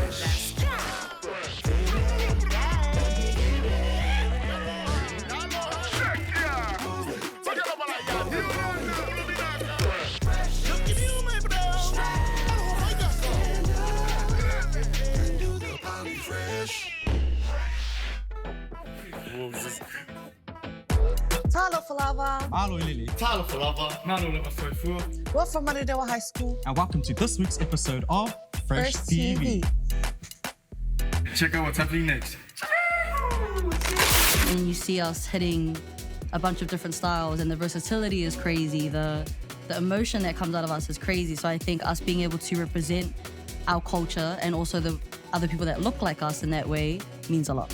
Talo Falava. Alo Lily. Talo Falava. Manu Levafoifu. We're from Manurewa High School. And welcome to this week's episode of Fresh TV. Check out what's happening next. And you see us hitting a bunch of different styles, and the versatility is crazy. The emotion that comes out of us is crazy. So I think us being able to represent our culture and also the other people that look like us in that way means a lot.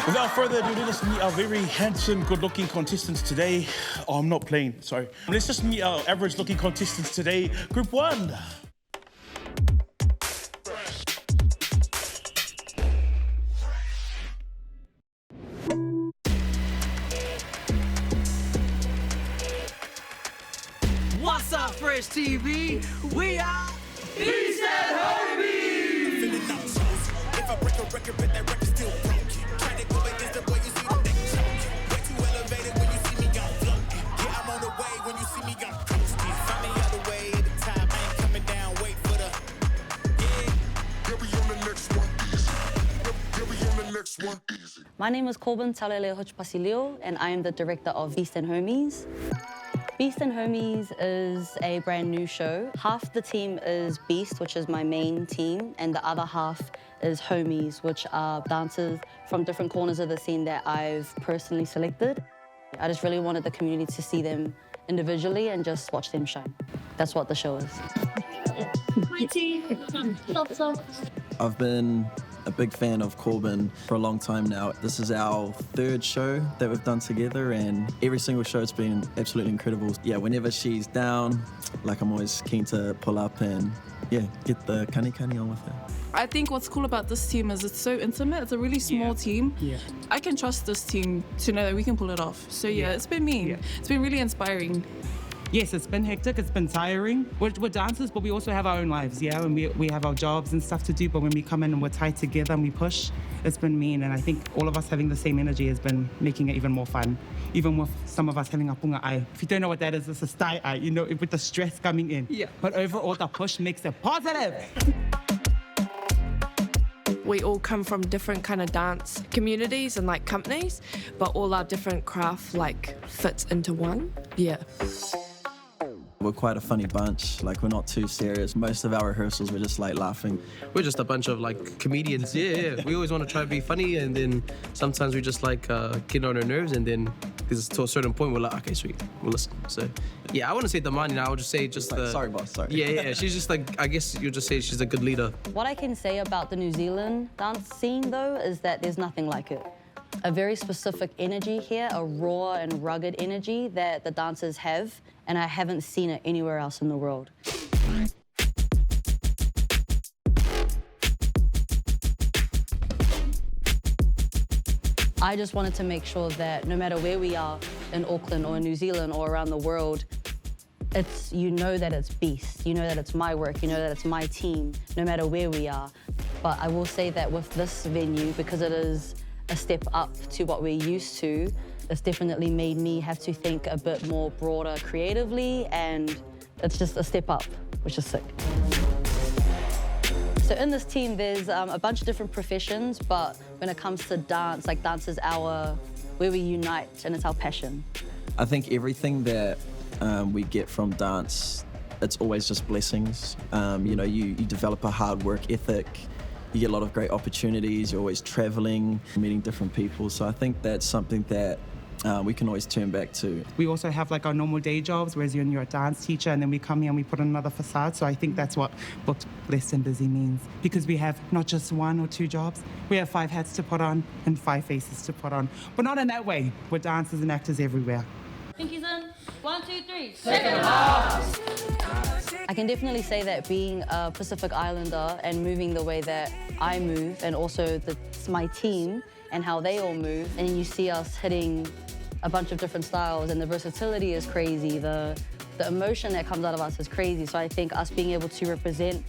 Without further ado, let's meet our very handsome, good-looking contestants today. Oh, I'm not playing, sorry. Let's just meet our average-looking contestants today. Group 1. What's up, Fresh TV? We are Beast and Homies! If I break a record, but that record still broken. Try to go against the boy, you see the neck choking. Way too elevated when you see me got floating. Yeah, I'm on the way when you see me got coasting. Find me other way at the time, I ain't coming down, wait for the... Yeah, we on the next one, easy. Yeah, we on the next one, easy. My name is Corbin Talele Hochpasilio, and I am the director of Beast and Homies. Beast and Homies is a brand new show. Half the team is Beast, which is my main team, and the other half is Homies, which are dancers from different corners of the scene that I've personally selected. I just really wanted the community to see them individually and just watch them shine. That's what the show is. My team, I've been a big fan of Corbin for a long time now. This is our third show that we've done together, and every single show has been absolutely incredible. Yeah, whenever she's down, like I'm always keen to pull up and yeah, get the kani on with her. I think what's cool about this team is it's so intimate. It's a really small team. Yeah. I can trust this team to know that we can pull it off. So yeah, it's been me. Yeah. It's been really inspiring. Yes, it's been hectic, it's been tiring. We're dancers, but we also have our own lives, yeah? And we have our jobs and stuff to do, but when we come in and we're tied together and we push, it's been mean. And I think all of us having the same energy has been making it even more fun. Even with some of us having a punga eye. If you don't know what that is, it's a sty eye, you know, with the stress coming in. Yeah. But overall, the push makes it positive. We all come from different kind of dance communities and like companies, but all our different craft like fits into one. Yeah. We're quite a funny bunch, like we're not too serious. Most of our rehearsals we're just like laughing. We're just a bunch of like comedians, yeah. We always want to try to be funny, and then sometimes we just like get on our nerves, and then to a certain point we're like, okay, sweet, we'll listen. So yeah, I wouldn't say Damani now, I would just say just like, sorry boss, sorry. Yeah, she's just like, I guess you'll just say she's a good leader. What I can say about the New Zealand dance scene, though, is that there's nothing like it. A very specific energy here, a raw and rugged energy that the dancers have, and I haven't seen it anywhere else in the world. I just wanted to make sure that no matter where we are in Auckland or in New Zealand or around the world, you know that it's Beast, you know that it's my work, you know that it's my team, no matter where we are. But I will say that with this venue, because it is a step up to what we're used to, it's definitely made me have to think a bit more broader creatively, and it's just a step up, which is sick. So in this team, there's a bunch of different professions, but when it comes to dance, like dance is where we unite, and it's our passion. I think everything that we get from dance, it's always just blessings. You know, you develop a hard work ethic, you get a lot of great opportunities, you're always traveling, meeting different people. So I think that's something that we can always turn back to. We also have like our normal day jobs, whereas you're a dance teacher, and then we come here and we put on another facade. So I think that's what booked, blessed and busy means. Because we have not just 1 or 2 jobs, we have 5 hats to put on and 5 faces to put on. But not in that way. We're dancers and actors everywhere. Pinkies in. 1, 2, 3. Second half. I can definitely say that being a Pacific Islander and moving the way that I move, and also my team and how they all move, and you see us hitting a bunch of different styles, and the versatility is crazy. The emotion that comes out of us is crazy. So I think us being able to represent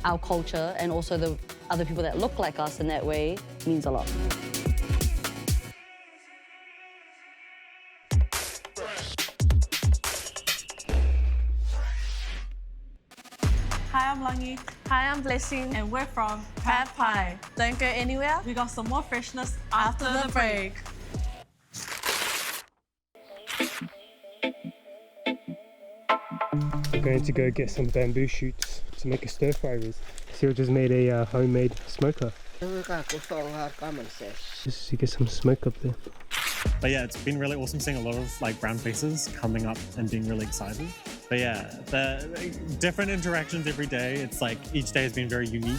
our culture and also the other people that look like us in that way means a lot. Hi, I'm Langi. Hi, I'm Blessing. And we're from Pad Pie. Don't go anywhere. We got some more freshness after the break. We're going to go get some bamboo shoots to make a stir fry with. Seal just made a homemade smoker. Just to get some smoke up there. But yeah, it's been really awesome seeing a lot of like brown faces coming up and being really excited. But yeah, the different interactions every day. It's like each day has been very unique.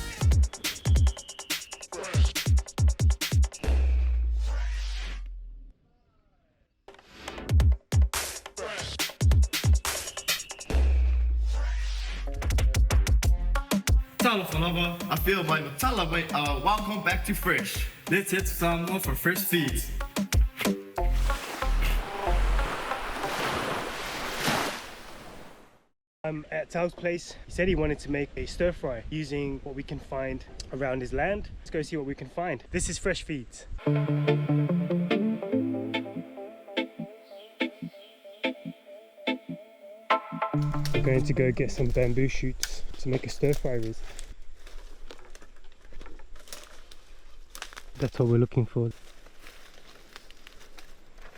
Tala I feel my Tala welcome back to Fresh. Let's hit some more for fresh feeds. I'm at Tao's place. He said he wanted to make a stir fry using what we can find around his land. Let's go see what we can find. This is Fresh Feeds. We're going to go get some bamboo shoots to make a stir fry with. That's what we're looking for.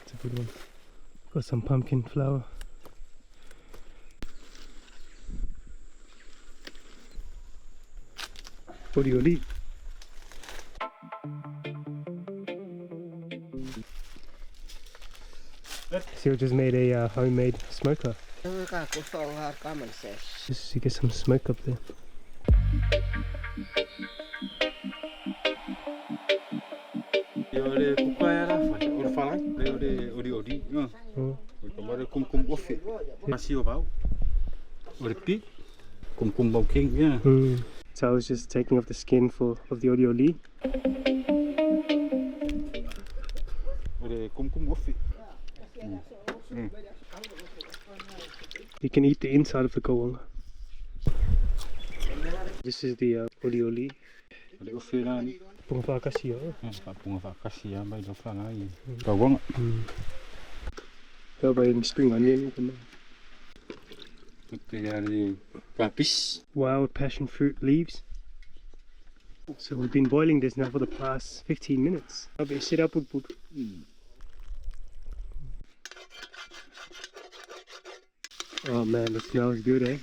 It's a good one. Got some pumpkin flour. What do you eat? Seal just made a homemade smoker. Just to get some smoke up there. So I was just taking off the skin of the olioli. You can eat the inside of the kawanga. This is the olioli. Bunga whakasi How about in spring onion? Wild passion fruit leaves. So we've been boiling this now for the past 15 minutes. I'll be sit up with Oh man, it smells good, eh?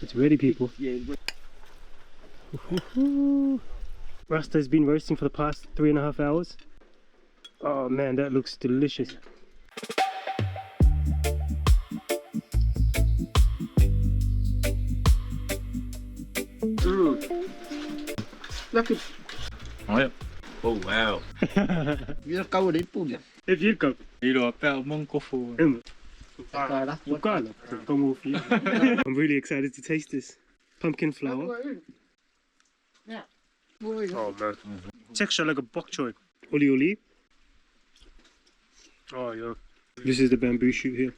It's ready, people. Rasta's been roasting for the past 3.5 hours. Oh man, that looks delicious. Oh wow. If you come, I'm really excited to taste this. Pumpkin flour. Oh man. Texture like a bok choy. Olioli. Oh yeah. This is the bamboo shoot here.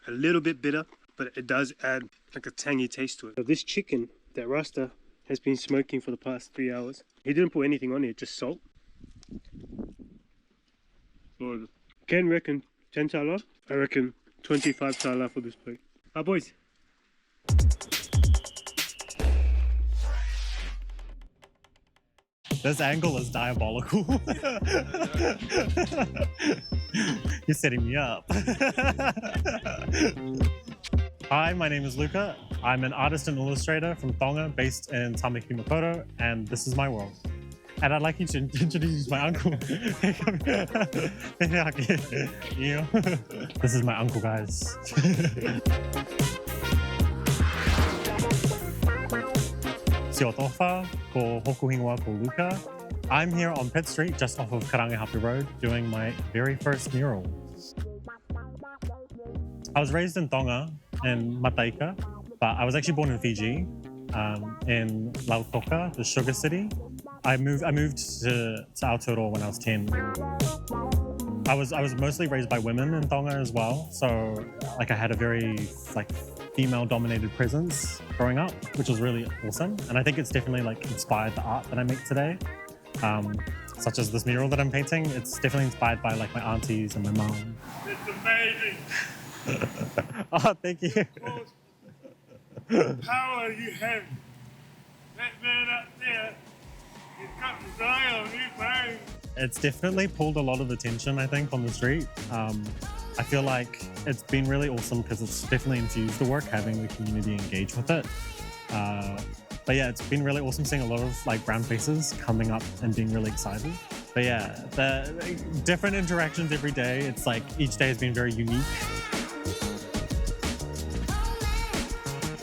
A little bit bitter, but it does add like a tangy taste to it. So this chicken that Rasta has been smoking for the past 3 hours. He didn't put anything on it, just salt. Ken reckon 10 tala. I reckon 25 tala for this plate. Ah, boys. This angle is diabolical. You're setting me up. Hi, my name is Luca. I'm an artist and illustrator from Tonga, based in Tamaki Makaurau, and this is my world. And I'd like you to introduce my uncle. This is my uncle, guys. Sio tofa, ko hokuhingoa ko Luca. I'm here on Pitt Street, just off of Karangahape Road, doing my very first mural. I was raised in Tonga, in Mataika, but I was actually born in Fiji. in Luca, the sugar city. I moved to Aotearoa when I was 10. I was mostly raised by women in Tonga as well, so like I had a very like female-dominated presence growing up, which was really awesome. And I think it's definitely like inspired the art that I make today, such as this mural that I'm painting. It's definitely inspired by like my aunties and my mom. It's amazing. Oh, thank you. The power you have. That man up there, he's got his eye on you, man. It's definitely pulled a lot of attention, I think, on the street. I feel like it's been really awesome because it's definitely infused the work, having the community engage with it. But yeah, it's been really awesome seeing a lot of like brown faces coming up and being really excited. But yeah, the different interactions every day. It's like each day has been very unique.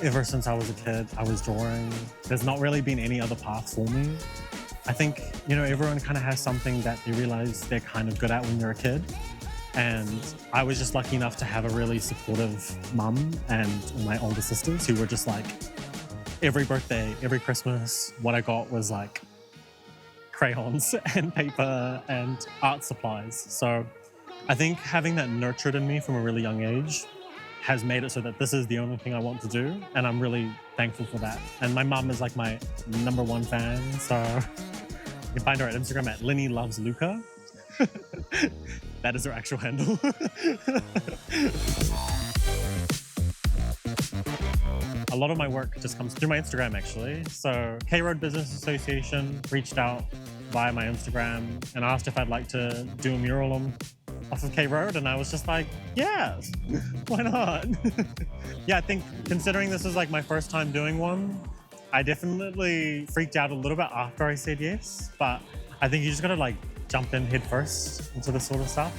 Ever since I was a kid, I was drawing. There's not really been any other path for me. I think, you know, everyone kind of has something that they realize they're kind of good at when they're a kid. And I was just lucky enough to have a really supportive mum and my older sisters who were just like, every birthday, every Christmas, what I got was like crayons and paper and art supplies. So I think having that nurtured in me from a really young age has made it so that this is the only thing I want to do. And I'm really thankful for that. And my mum is like my #1 fan. So you can find her at Instagram at Linny Loves Luca. That is her actual handle. A lot of my work just comes through my Instagram, actually. So K-Road Business Association reached out via my Instagram and asked if I'd like to do a mural off of K-Road, and I was just like, yeah, why not? Yeah, I think considering this is like my first time doing one, I definitely freaked out a little bit after I said yes, but I think you just gotta like jump in head first into this sort of stuff.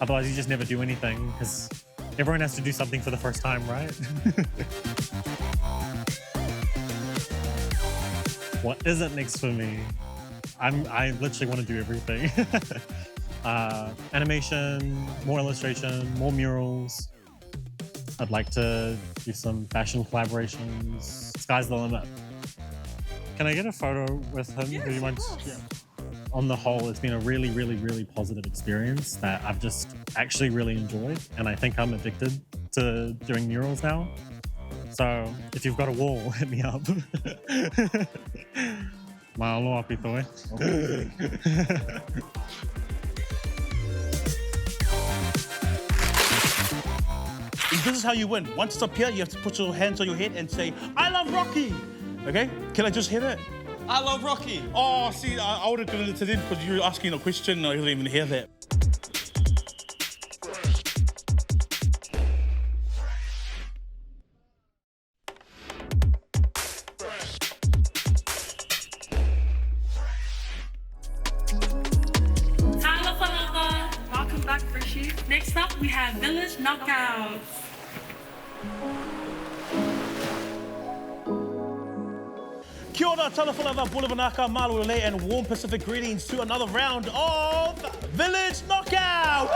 Otherwise you just never do anything, because everyone has to do something for the first time, right? What isn't next for me? I literally want to do everything. Animation, more illustration, more murals. I'd like to do some fashion collaborations. Sky's the limit. Can I get a photo with him? Yes, Do you mind? of course. Yeah. On the whole, it's been a really, really, really positive experience that I've just actually really enjoyed. And I think I'm addicted to doing murals now. So if you've got a wall, hit me up. Mahalo apito This is how you win. Once it's up here, you have to put your hands on your head and say, I love Rocky. Okay? Can I just hear that? I love Rocky. Oh, see, I would have given it to them because you were asking a question and I didn't even hear that. Welcome back, Freshie. Next up, we have Village Knockouts. Kia ora, talawhalawa, Bulavanaka, Malulele, and warm Pacific greetings to another round of Village Knockout!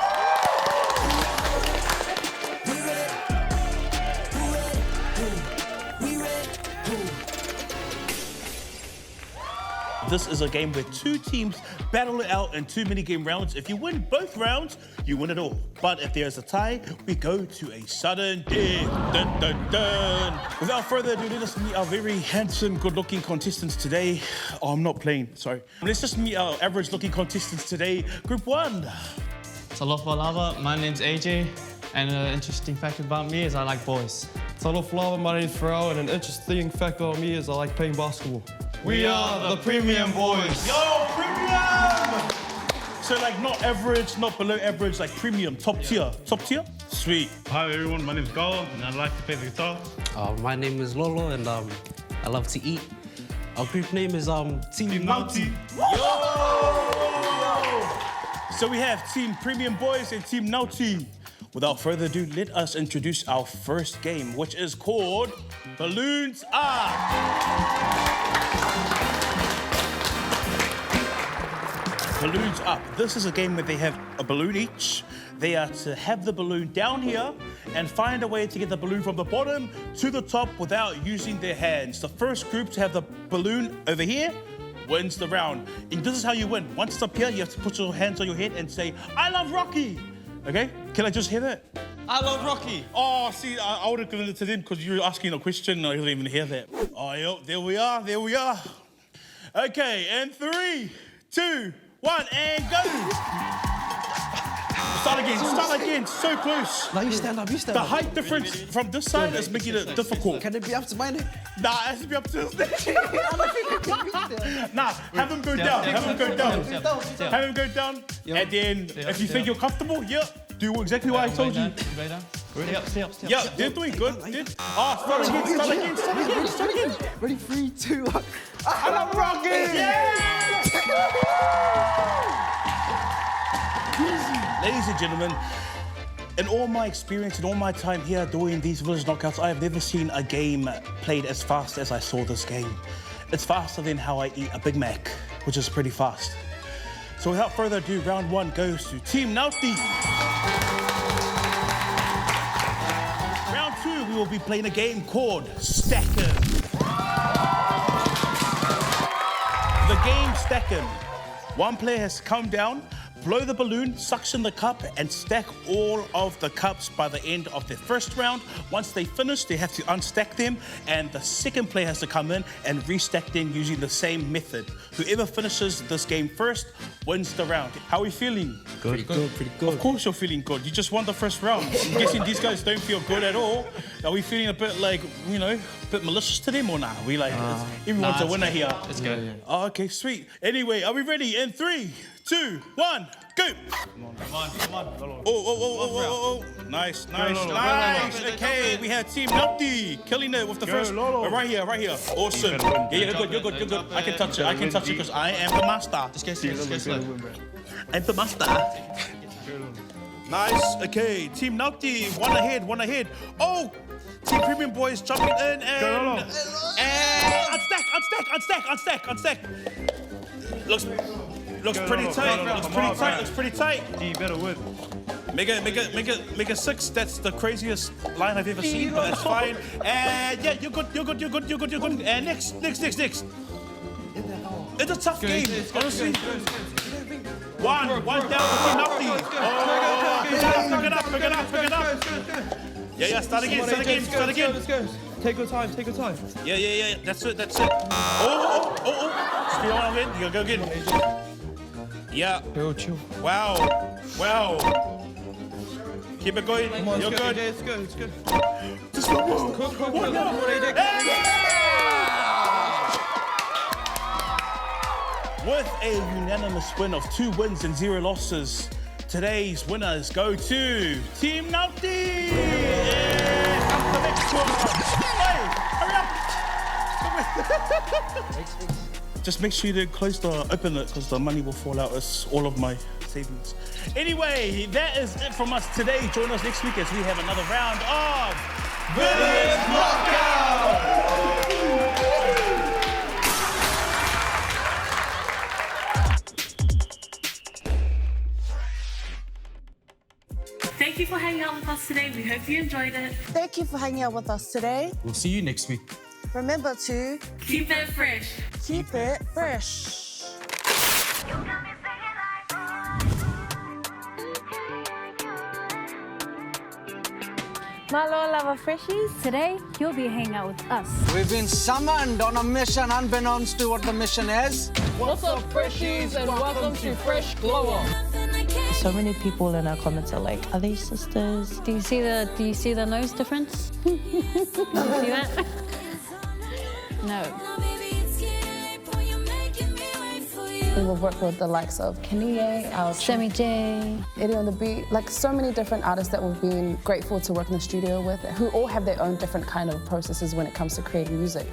This is a game where two teams battle it out in 2 minigame rounds. If you win both rounds, you win it all. But if there's a tie, we go to a sudden death. Dun, dun, dun. Without further ado, let us meet our very handsome, good-looking contestants today. Oh, I'm not playing, sorry. Let's just meet our average-looking contestants today. Group 1. Talofa lava, my name's AJ, and an interesting fact about me is I like boys. Talofa lava, my name's Pharrell, and an interesting fact about me is I like playing basketball. We are the Premium Boys. Yo, Premium! So like not average, not below average, like premium, top tier. Top tier? Sweet. Hi everyone, my name is Galo, and I like to play the guitar. My name is Lolo, and I love to eat. Our group name is Team Naughty. So we have Team Premium Boys and Team Naughty. Without further ado, let us introduce our first game, which is called Balloons Up. Balloons Up. This is a game where they have a balloon each. They are to have the balloon down here and find a way to get the balloon from the bottom to the top without using their hands. The first group to have the balloon over here wins the round. And this is how you win. Once it's up here, you have to put your hands on your head and say, I love Rocky. Okay? Can I just hear that? I love Rocky. Oh, see, I would have given it to them because you were asking a question and I didn't even hear that. Oh, yep, there we are, there we are. Okay, and 3, 2, 1, and go. Start again, so close. No, you stand up, you stand The up. height difference from this side is making it difficult. Can it be up to mine? Nah, it has to be up to this. Nah, have him go down, have him go down. Have him go down, and then if you think you're comfortable, do exactly what I told you. Stay up. Yeah, they're doing good. Start again. Ready, 3, 2, 1. I love Rocky! Yeah! Ladies and gentlemen, in all my experience, in all my time here doing these village knockouts, I have never seen a game played as fast as I saw this game. It's faster than how I eat a Big Mac, which is pretty fast. So without further ado, round 1 goes to Team Naughty. Round 2, we will be playing a game called Stack 'em. The game Stack 'em. One player has to come down, blow the balloon, suction the cup, and stack all of the cups by the end of the first round. Once they finish, they have to unstack them, and the second player has to come in and restack them using the same method. Whoever finishes this game first wins the round. How are we feeling? Pretty good. Of course you're feeling good. You just won the first round. I'm guessing these guys don't feel good at all. Are we feeling a bit like, a bit malicious to them or not? We like, everyone's a winner here. Let's go. Oh, okay, sweet. Anyway, are we ready? In 3, 2, 1, go! Come on. Oh. Nice. Okay, we have Team Naughty killing it with the first. Right here. Awesome. Yeah, you're good. I can touch it because I am the master. Just get slow. I'm the master. Nice. Okay, Team Naughty, one ahead. Oh, Team Premium Boys jumping in and unstack. Looks pretty tight. You better win. Make a 6. That's the craziest line I've ever seen, but that's fine. And yeah, you're good. And next. It's a tough game, honestly. One down for Team Naughty. Pick it up. Yeah, start again. Let's go. Take your time. Yeah. That's it. Oh. Still on again. You gotta go again. Yeah. Chill. Wow. Keep it going. Come on, You're good. Let's go. Just one more. Come on. With a unanimous win of 2 wins and 0 losses, today's winners go to Team Naughty. And up the next one. Hey, hurry up. Just make sure you don't open it because the money will fall out. It's all of my savings. Anyway, that is it from us today. Join us next week as we have another round of Village Knockout. Thank you for hanging out with us today. We hope you enjoyed it. Thank you for hanging out with us today. We'll see you next week. Remember to Keep it fresh. keep it fresh. Malo Lava Freshies, today you'll be hanging out with us. We've been summoned on a mission unbeknownst to what the mission is. What's up, Freshies, and welcome to Fresh Glow Up. So many people in our comments are like, are they sisters? Do you see the nose difference? You see that? No. We will work with the likes of Kanye, Sammy J, Eddie on the Beat, like so many different artists that we've been grateful to work in the studio with, who all have their own different kind of processes when it comes to creating music.